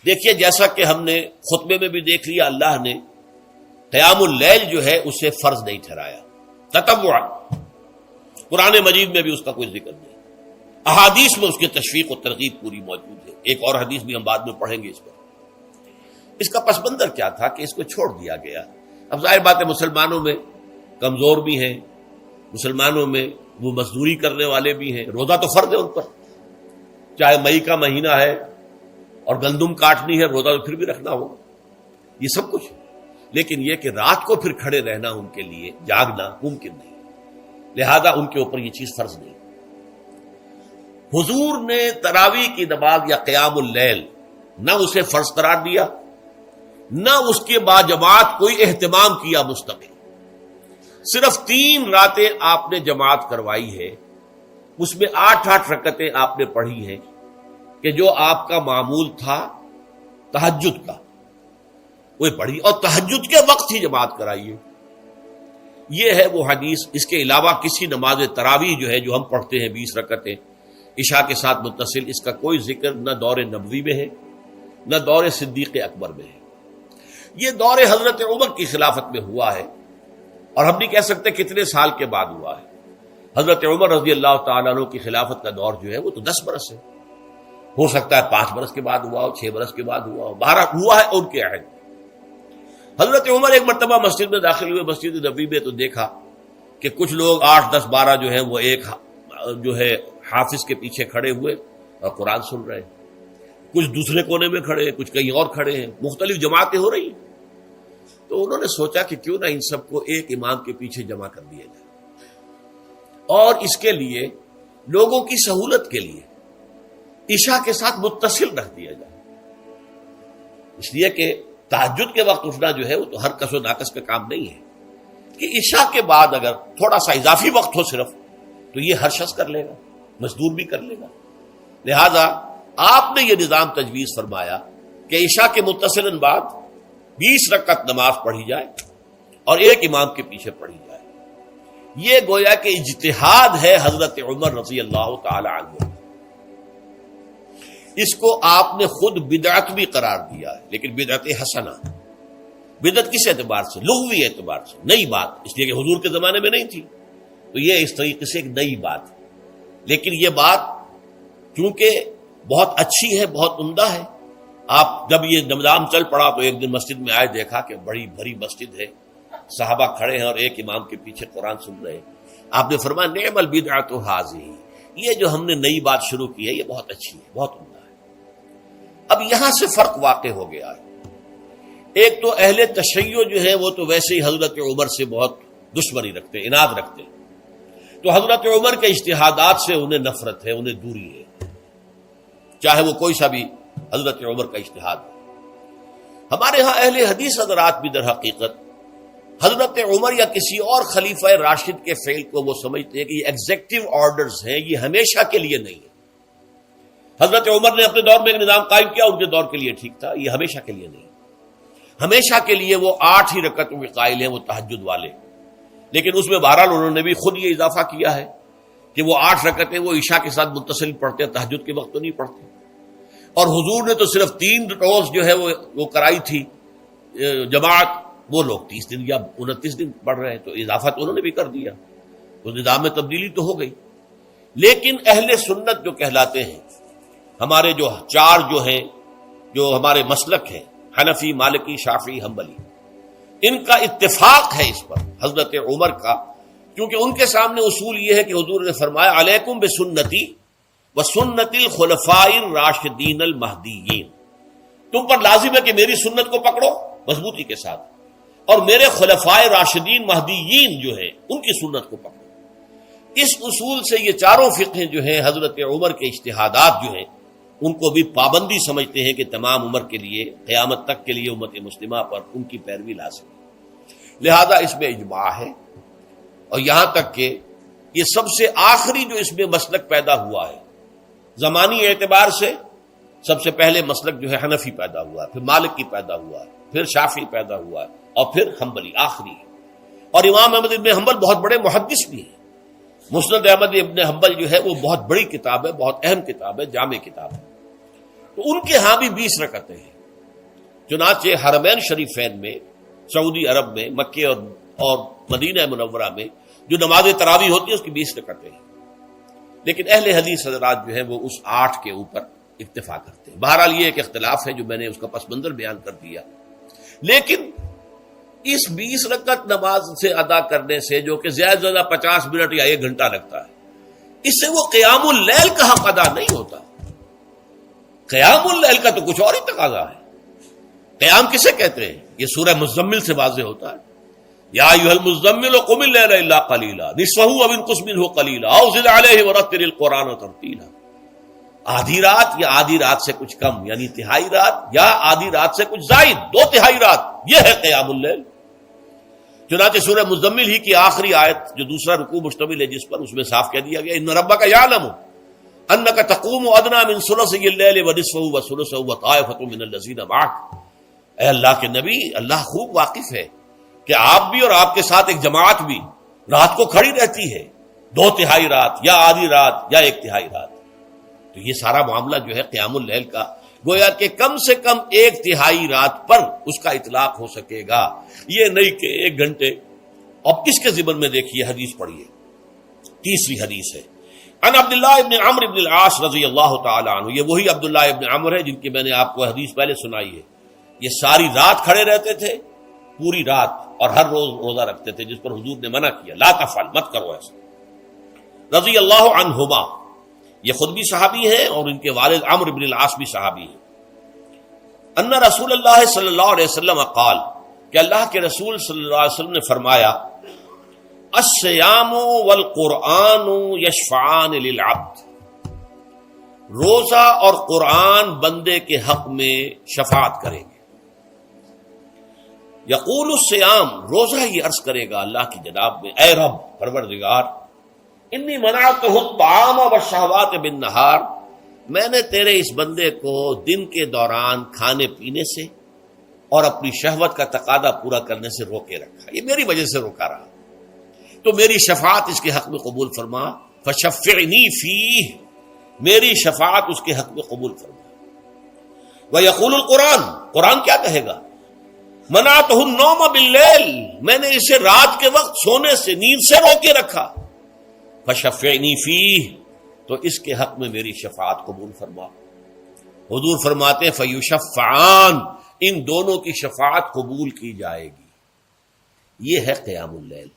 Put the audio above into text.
دیکھیے جیسا کہ ہم نے خطبے میں بھی دیکھ لیا، اللہ نے قیام اللیل جو ہے اسے فرض نہیں ٹھہرایا، تطوع۔ قرآن مجید میں بھی اس کا کوئی ذکر نہیں، احادیث میں اس کی تشویق و ترغیب پوری موجود ہے۔ ایک اور حدیث بھی ہم بعد میں پڑھیں گے اس پر۔ اس کا پس منظر کیا تھا کہ اس کو چھوڑ دیا گیا۔ اب ظاہر بات ہے مسلمانوں میں کمزور بھی ہیں، مسلمانوں میں وہ مزدوری کرنے والے بھی ہیں، روزہ تو فرض ہے ان پر، چاہے مئی کا مہینہ ہے اور گندم کاٹنی ہے، روزہ تو پھر بھی رکھنا ہوگا، یہ سب کچھ، لیکن یہ کہ رات کو پھر کھڑے رہنا ان کے لیے، جاگنا ممکن نہیں، لہذا ان کے اوپر یہ چیز فرض نہیں۔ حضور نے تراویح کی نماز یا قیام اللیل نہ اسے فرض قرار دیا، نہ اس کے بعد جماعت کوئی اہتمام کیا مستقل، صرف 3 راتیں آپ نے جماعت کروائی ہے، اس میں 8 رکعتیں آپ نے پڑھی ہیں کہ جو آپ کا معمول تھا تہجد کا، وہ پڑھی، اور تہجد کے وقت ہی جماعت کرائیے۔ یہ ہے وہ حدیث۔ اس کے علاوہ کسی نماز تراویح جو ہے جو ہم پڑھتے ہیں 20 رکعتیں عشاء کے ساتھ متصل، اس کا کوئی ذکر نہ دور نبوی میں ہے نہ دور صدیق اکبر میں ہے۔ یہ دور حضرت عمر کی خلافت میں ہوا ہے، اور ہم نہیں کہہ سکتے کتنے سال کے بعد ہوا ہے۔ حضرت عمر رضی اللہ تعالیٰ عنہ کی خلافت کا دور جو ہے وہ تو 10 برس ہے، ہو سکتا ہے 5 برس کے بعد ہوا ہو، 6 برس کے بعد ہوا ہو، 12 ہوا ہے ان کے عہد۔ حضرت عمر ایک مرتبہ مسجد میں داخل ہوئے، مسجد نبوی میں، تو دیکھا کہ کچھ لوگ 8 10 12 جو ہیں وہ ایک جو ہے حافظ کے پیچھے کھڑے ہوئے اور قرآن سن رہے ہیں، کچھ دوسرے کونے میں کھڑے ہیں، کچھ کہیں اور کھڑے ہیں، مختلف جماعتیں ہو رہی ہیں۔ تو انہوں نے سوچا کہ کیوں نہ ان سب کو ایک امام کے پیچھے جمع کر دیا جائے، اور اس کے لیے لوگوں کی سہولت کے لیے عشاء کے ساتھ متصل رکھ دیا جائے، اس لیے کہ تہجد کے وقت اٹھنا جو ہے وہ تو ہر کس و ناقص کا کام نہیں ہے، کہ عشاء کے بعد اگر تھوڑا سا اضافی وقت ہو صرف، تو یہ ہر شخص کر لے گا، مزدور بھی کر لے گا۔ لہذا آپ نے یہ نظام تجویز فرمایا کہ عشاء کے متصلاً بعد 20 رکعت نماز پڑھی جائے اور ایک امام کے پیچھے پڑھی جائے۔ یہ گویا کہ اجتہاد ہے حضرت عمر رضی اللہ تعالی عنہ، اس کو آپ نے خود بدعت بھی قرار دیا ہے، لیکن بدعت حسنہ۔ بدعت کس اعتبار سے؟ لغوی اعتبار سے، نئی بات، اس لیے کہ حضور کے زمانے میں نہیں تھی، تو یہ اس طریقے سے ایک نئی بات ہے، لیکن یہ بات چونکہ بہت اچھی ہے، بہت عمدہ ہے۔ آپ جب یہ نظام چل پڑا تو ایک دن مسجد میں آئے، دیکھا کہ بڑی بھری مسجد ہے، صحابہ کھڑے ہیں اور ایک امام کے پیچھے قرآن سن رہے ہیں۔ آپ نے فرمایا نعم البدعۃ ھذہ، یہ جو ہم نے نئی بات شروع کی ہے یہ بہت اچھی ہے، بہت عمدہ ہے۔ اب یہاں سے فرق واقع ہو گیا ہے۔ ایک تو اہل تشیع جو ہے وہ تو ویسے ہی حضرت عمر سے بہت دشمنی رکھتے، عناد رکھتے، تو حضرت عمر کے اجتہادات سے انہیں نفرت ہے، انہیں دوری ہے، چاہے وہ کوئی سا بھی حضرت عمر کا اجتہاد ہو۔ ہمارے ہاں اہل حدیث حضرات بھی در حقیقت حضرت عمر یا کسی اور خلیفہ راشد کے فعل کو وہ سمجھتے ہیں کہ یہ ایگزیکٹو آرڈرز ہیں، یہ ہمیشہ کے لیے نہیں ہے۔ حضرت عمر نے اپنے دور میں ایک نظام قائم کیا، ان کے دور کے لیے ٹھیک تھا، یہ ہمیشہ کے لیے نہیں۔ ہمیشہ کے لیے وہ 8 ہی رکعتوں کے قائل ہیں، وہ تہجد والے، لیکن اس میں بہرحال انہوں نے بھی خود یہ اضافہ کیا ہے کہ وہ 8 رکعتیں وہ عشاء کے ساتھ متصل پڑھتے ہیں، تہجد کے وقت تو نہیں پڑھتے۔ اور حضور نے تو صرف 3 روز جو ہے وہ کرائی تھی جماعت، وہ لوگ 30 دن یا 29 دن پڑھ رہے ہیں، تو اضافہ تو انہوں نے بھی کر دیا، تو نظام میں تبدیلی تو ہو گئی۔ لیکن اہل سنت جو کہلاتے ہیں، ہمارے جو 4 جو ہیں، جو ہمارے مسلک ہیں، حنفی، مالکی، شافعی، حنبلی، ان کا اتفاق ہے اس پر حضرت عمر کا، کیونکہ ان کے سامنے اصول یہ ہے کہ حضور نے فرمایا علیکم بسنتی وسنت الخلفاء الراشدین المہدیین، تم پر لازم ہے کہ میری سنت کو پکڑو مضبوطی کے ساتھ، اور میرے خلفاء راشدین مہدیین جو ہیں ان کی سنت کو پکڑو۔ اس اصول سے یہ 4 فقہیں جو ہیں حضرت عمر کے اجتہادات جو ہیں ان کو بھی پابندی سمجھتے ہیں کہ تمام عمر کے لیے، قیامت تک کے لیے امت مسلمہ پر ان کی پیروی لازم ہے، لہذا اس میں اجماع ہے۔ اور یہاں تک کہ یہ سب سے آخری جو اس میں مسلک پیدا ہوا ہے زمانی اعتبار سے، سب سے پہلے مسلک جو ہے حنفی پیدا ہوا ہے، پھر مالکی پیدا ہوا ہے، پھر شافعی پیدا ہوا ہے، اور پھر حنبلی آخری ہے۔ اور امام احمد ابن حنبل بہت بڑے محدث بھی ہیں، مسند احمد ابن حنبل جو ہے وہ بہت بڑی کتاب ہے، بہت اہم کتاب ہے، جامع کتاب ہے۔ تو ان کے ہاں بھی 20 رکعتیں ہیں. چنانچہ حرمین شریفین میں، سعودی عرب میں، مکے اور مدینہ منورہ میں جو نماز تراویح ہوتی ہے اس کی 20 رکعتیں ہیں. لیکن اہل حدیث حضرات جو ہیں وہ اس 8 کے اوپر اکتفا کرتے ہیں. بہرحال یہ ایک اختلاف ہے جو میں نے اس کا پس منظر بیان کر دیا. لیکن اس 20 رکعت نماز سے ادا کرنے سے، جو کہ زیادہ سے زیادہ 50 منٹ یا 1 گھنٹہ لگتا ہے، اس سے وہ قیام اللیل کا حق ادا نہیں ہوتا. قیام اللیل کا تو کچھ اور ہی تقاضا ہے. قیام کسے کہتے ہیں؟ یہ سورہ مزمل سے واضح ہوتا ہے. یا ایھا المزمل قم اللیل الا قلیلا نصفہ او انقص منہ قلیلا او زد علیہ ورتل القرآن ترتیلا. آدھی رات یا آدھی رات سے کچھ کم، یعنی تہائی رات، یا آدھی رات سے کچھ زائد، 2 تہائی رات، یہ ہے قیام اللیل. چنانچہ سورہ مزمل ہی کی آخری آیت جو دوسرا رکوع مشتمل ہے جس پر، اس میں صاف کہہ دیا گیا ان ربک یعلم انک تقوم ادنی من ثلثی اللیل ونصفہ وثلثہ وطائفۃ من الذین معک. اے اللہ کے نبی، اللہ خوب واقف ہے کہ آپ بھی اور آپ کے ساتھ ایک جماعت بھی رات کو کھڑی رہتی ہے، 2 تہائی رات یا آدھی رات یا 1 تہائی رات. تو یہ سارا معاملہ جو ہے قیام اللیل کا، گویا کہ کم سے کم 1 تہائی رات پر اس کا اطلاق ہو سکے گا، یہ نہیں کہ 1 گھنٹے. اب اس کے ضمن میں دیکھیے حدیث پڑھیے. تیسری حدیث ہے ان عبداللہ ابن عمرو ابن العاص رضی اللہ تعالی عنہ. یہ وہی عبداللہ ابن عمرو ہے جن کی میں نے آپ کو حدیث پہلے سنائی ہے. یہ ساری رات کھڑے رہتے تھے، پوری رات، اور ہر روز روزہ رکھتے تھے، جس پر حضور نے منع کیا، لا تفعل، مت کرو ایسا. رضی اللہ عنہما، یہ خود بھی صحابی ہیں اور ان کے والد عمرو بن العاص بھی صحابی ہیں. ان رسول اللہ صلی اللہ علیہ وسلم قال، کہ اللہ کے رسول صلی اللہ علیہ وسلم نے فرمایا الصیام والقرآن یشفعان للعبد. روزہ اور قرآن بندے کے حق میں شفاعت کریں گے. یقول الصیام، روزہ یہ عرض کرے گا اللہ کی جناب میں، اے رب پروردگار، انی منعتہ الطعام والشہوات بالنہار، میں نے تیرے اس بندے کو دن کے دوران کھانے پینے سے اور اپنی شہوت کا تقاضا پورا کرنے سے روکے رکھا، یہ میری وجہ سے روکا رہا، تو میری شفاعت اس کے حق میں قبول فرما. فشفعنی فیہ، میری شفاعت اس کے حق میں قبول فرما. ویقول القرآن، قرآن کیا کہے گا؟ منعتہ النوم باللیل، میں نے اسے رات کے وقت سونے سے، نیند سے روکے رکھا. فشفعنی فیہ، تو اس کے حق میں میری شفاعت قبول فرما. حضور فرماتے ہیں فیشفعان، ان دونوں کی شفاعت قبول کی جائے گی. یہ ہے قیام اللیل.